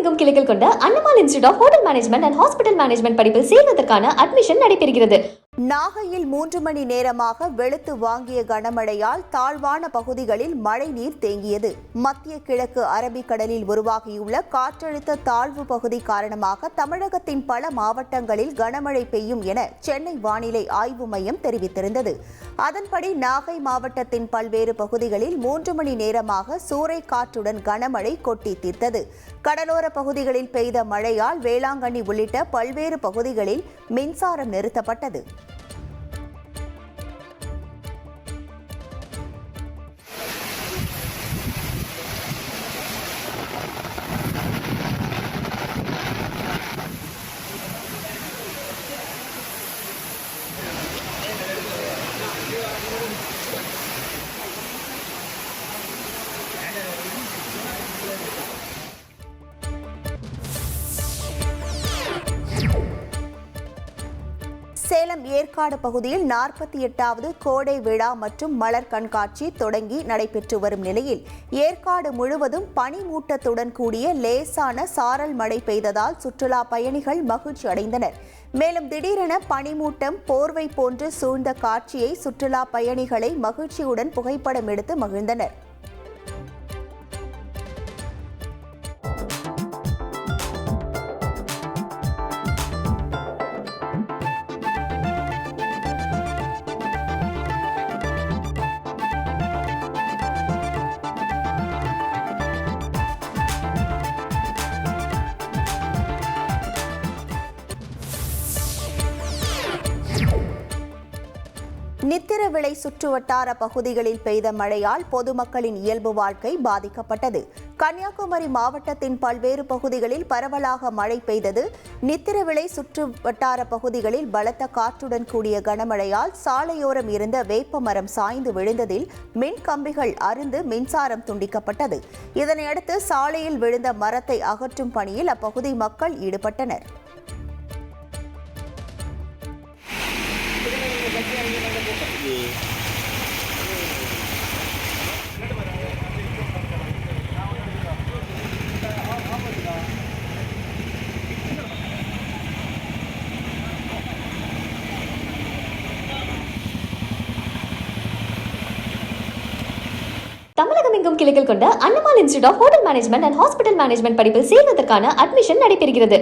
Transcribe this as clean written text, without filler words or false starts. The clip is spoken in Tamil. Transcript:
தமிழகமெங்கும் கிளைகள் கொண்ட Annamal institute of hotel management and hospital management படிப்பில் சேர்வதற்கான அட்மிஷன் நடைபெறுகிறது. நாகையில் 3 மணி நேரமாக வெளுத்து வாங்கிய கனமழையால் தாழ்வான பகுதிகளில் மழைநீர் தேங்கியது. மத்திய கிழக்கு அரபிக்கடலில் உருவாகியுள்ள காற்றழுத்த தாழ்வு பகுதி காரணமாக தமிழகத்தின் பல மாவட்டங்களில் கனமழை பெய்யும் என சென்னை வானிலை ஆய்வு மையம் தெரிவித்திருந்தது. அதன்படி நாகை மாவட்டத்தின் பல்வேறு பகுதிகளில் 3 மணி நேரமாக சூறை காற்றுடன் கனமழை கொட்டி தீர்த்தது. கடலோர பகுதிகளில் பெய்த மழையால் வேளாங்கண்ணி உள்ளிட்ட பல்வேறு பகுதிகளில் மின்சாரம் நிறுத்தப்பட்டது. சேலம் ஏற்காடு பகுதியில் 48வது கோடை விழா மற்றும் மலர் கண்காட்சி தொடங்கி நடைபெற்று வரும் நிலையில் ஏற்காடு முழுவதும் பனிமூட்டத்துடன் கூடிய லேசான சாரல் மழை பெய்ததால் சுற்றுலா பயணிகள் மகிழ்ச்சி அடைந்தனர். மேலும் திடீரென பனிமூட்டம் போர்வை போன்று சூழ்ந்த காட்சியை சுற்றுலா பயணிகளை மகிழ்ச்சியுடன் புகைப்படம் எடுத்து மகிழ்ந்தனர். நித்திரவிளை சுற்றுவட்டார பகுதிகளில் பெய்த மழையால் பொதுமக்களின் இயல்பு வாழ்க்கை பாதிக்கப்பட்டது. கன்னியாகுமரி மாவட்டத்தின் பல்வேறு பகுதிகளில் பரவலாக மழை பெய்தது. நித்திரவிளை சுற்றுவட்டார பகுதிகளில் பலத்த காற்றுடன் கூடிய கனமழையால் சாலையோரம் இருந்த வேப்ப மரம் சாய்ந்து விழுந்ததில் மின் கம்பிகள் அறுந்து மின்சாரம் துண்டிக்கப்பட்டது. இதனையடுத்து சாலையில் விழுந்த மரத்தை அகற்றும் பணியில் அப்பகுதி மக்கள் ஈடுபட்டனர். தமிழகமெங்கும் கிளைகள் கொண்ட Annamal institute of hotel management and hospital management படிப்பில் சேர்வதற்கான அட்மிஷன் நடைபெறுகிறது.